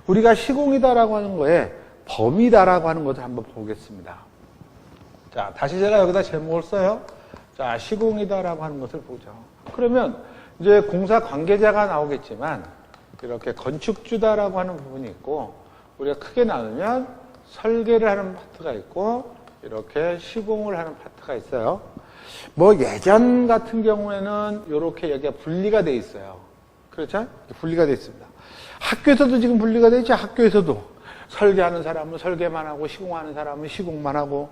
우리가 시공이다라고 하는 거에 범위다라고 하는 것을 한번 보겠습니다. 자, 다시 제가 여기다 제목을 써요. 자, 시공이다라고 하는 것을 보죠. 그러면 이제 공사 관계자가 나오겠지만 이렇게 건축주다라고 하는 부분이 있고 우리가 크게 나누면 설계를 하는 파트가 있고 이렇게 시공을 하는 파트가 있어요. 뭐 예전 같은 경우에는 이렇게 여기가 분리가 돼 있어요. 그렇죠? 분리가 돼 있습니다. 학교에서도 지금 분리가 돼 있죠. 학교에서도 설계하는 사람은 설계만 하고 시공하는 사람은 시공만 하고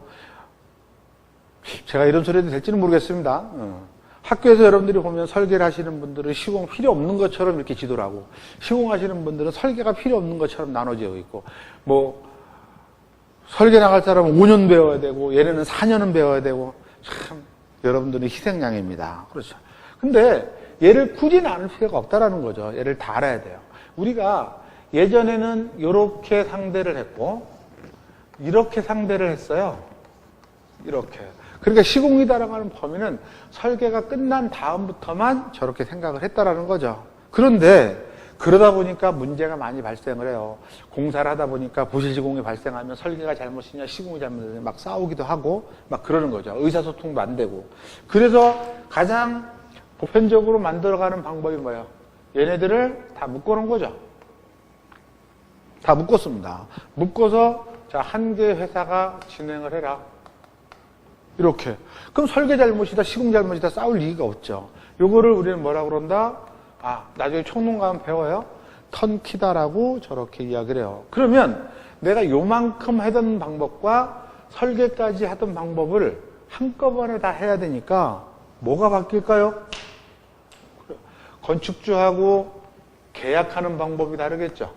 제가 이런 소리 해도 될지는 모르겠습니다. 학교에서 여러분들이 보면 설계를 하시는 분들은 시공 필요 없는 것처럼 이렇게 지도를 하고 시공하시는 분들은 설계가 필요 없는 것처럼 나눠져 있고 뭐 설계 나갈 사람은 5년 배워야 되고 얘네는 4년은 배워야 되고 참 여러분들은 희생양입니다. 그렇죠. 근데 얘를 굳이 나눌 필요가 없다라는 거죠. 얘를 다 알아야 돼요. 우리가 예전에는 이렇게 상대를 했고 이렇게 상대를 했어요. 이렇게. 그러니까 시공이다라고 하는 범위는 설계가 끝난 다음부터만 저렇게 생각을 했다라는 거죠. 그런데 그러다 보니까 문제가 많이 발생을 해요. 공사를 하다 보니까 부실시공이 발생하면 설계가 잘못이냐 시공이 잘못이냐 막 싸우기도 하고 막 그러는 거죠. 의사소통도 안 되고. 그래서 가장 보편적으로 만들어가는 방법이 뭐예요? 얘네들을 다 묶어놓은 거죠. 다 묶었습니다. 묶어서 자, 한 개의 회사가 진행을 해라. 이렇게. 그럼 설계 잘못이다, 시공 잘못이다 싸울 이유가 없죠. 요거를 우리는 뭐라고 그런다? 아, 나중에 총론 가면 배워요. 턴키다라고 저렇게 이야기를 해요. 그러면 내가 요만큼 하던 방법과 설계까지 하던 방법을 한꺼번에 다 해야 되니까 뭐가 바뀔까요? 건축주하고 계약하는 방법이 다르겠죠.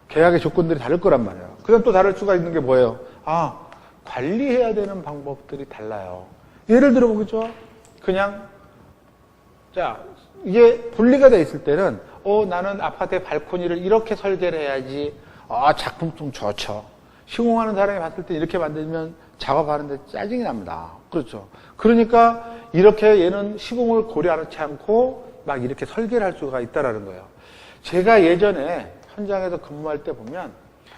계약의 조건들이 다를 거란 말이에요. 그다음 또 다를 수가 있는 게 뭐예요? 아, 관리해야 되는 방법들이 달라요. 예를 들어 보겠죠. 그냥 자, 이게 분리가 돼 있을 때는 나는 아파트의 발코니를 이렇게 설계를 해야지. 아, 작품성 좋죠. 시공하는 사람이 봤을 때 이렇게 만들면 작업하는데 짜증이 납니다. 그렇죠. 그러니까 이렇게 얘는 시공을 고려하지 않고 막 이렇게 설계를 할 수가 있다라는 거예요. 제가 예전에 현장에서 근무할 때 보면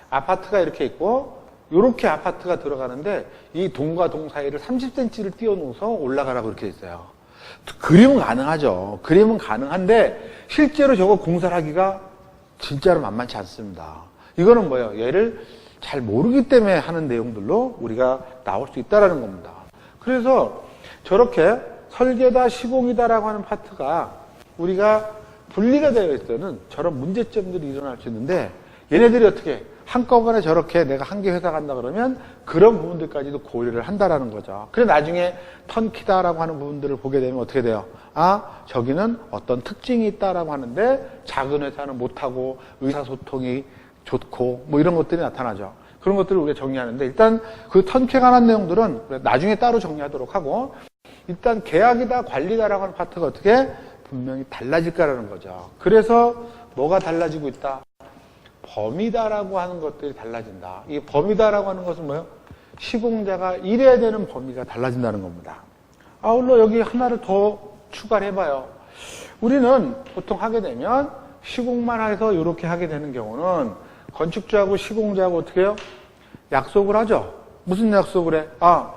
아파트가 이렇게 있고 이렇게 아파트가 들어가는데 이 동과 동 사이를 30cm를 띄워놓아서 올라가라고 이렇게 있어요. 그림은 가능하죠. 그림은 가능한데 실제로 저거 공사를 하기가 진짜로 만만치 않습니다. 이거는 뭐예요? 얘를 잘 모르기 때문에 하는 내용들로 우리가 나올 수 있다는 겁니다. 그래서 저렇게 설계다, 시공이다라고 하는 파트가 우리가 분리가 되어 있을 때는 저런 문제점들이 일어날 수 있는데 얘네들이 어떻게 한꺼번에 저렇게 내가 한 개 회사 간다 그러면 그런 부분들까지도 고려를 한다라는 거죠. 그래서 나중에 턴키다라고 하는 부분들을 보게 되면 어떻게 돼요? 아, 저기는 어떤 특징이 있다라고 하는데 작은 회사는 못하고 의사소통이 좋고 뭐 이런 것들이 나타나죠. 그런 것들을 우리가 정리하는데 일단 그 턴키에 관한 내용들은 나중에 따로 정리하도록 하고 일단 계약이다, 관리다라고 하는 파트가 어떻게 분명히 달라질 거라는 거죠. 그래서 뭐가 달라지고 있다? 범위다라고 하는 것들이 달라진다. 이 범위다라고 하는 것은 뭐예요? 시공자가 일해야 되는 범위가 달라진다는 겁니다. 아울러 여기 하나를 더 추가를 해봐요. 우리는 보통 하게 되면 시공만 해서 이렇게 하게 되는 경우는 건축주하고 시공자하고 어떻게 해요? 약속을 하죠. 무슨 약속을 해? 아,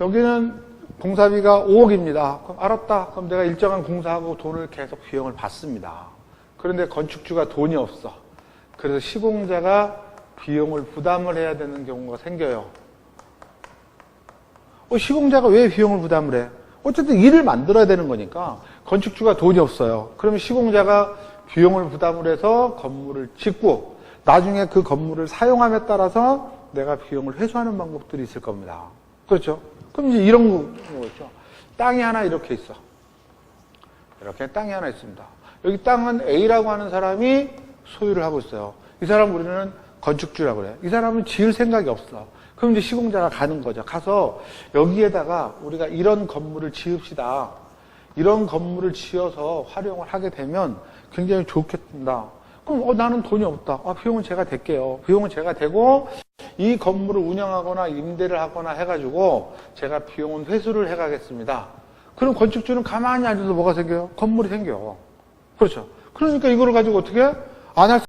여기는 공사비가 5억입니다. 그럼 알았다. 그럼 내가 일정한 공사하고 돈을 계속 비용을 받습니다. 그런데 건축주가 돈이 없어. 그래서 시공자가 비용을 부담을 해야 되는 경우가 생겨요. 시공자가 왜 비용을 부담을 해? 어쨌든 일을 만들어야 되는 거니까 건축주가 돈이 없어요. 그러면 시공자가 비용을 부담을 해서 건물을 짓고 나중에 그 건물을 사용함에 따라서 내가 비용을 회수하는 방법들이 있을 겁니다. 그렇죠? 그럼 이제 이런 거죠. 땅이 하나 이렇게 있어. 이렇게 땅이 하나 있습니다. 여기 땅은 A라고 하는 사람이 소유를 하고 있어요. 이 사람 우리는 건축주라고 그래요. 이 사람은 지을 생각이 없어. 그럼 이제 시공자가 가는 거죠. 가서 여기에다가 우리가 이런 건물을 지읍시다. 이런 건물을 지어서 활용을 하게 되면 굉장히 좋겠다. 그럼 나는 돈이 없다. 비용은 제가 댈게요. 비용은 제가 대고 이 건물을 운영하거나 임대를 하거나 해가지고 제가 비용은 회수를 해가겠습니다. 그럼 건축주는 가만히 앉아서 뭐가 생겨요? 건물이 생겨. 그렇죠. 그러니까 이거를 가지고 어떻게 안 할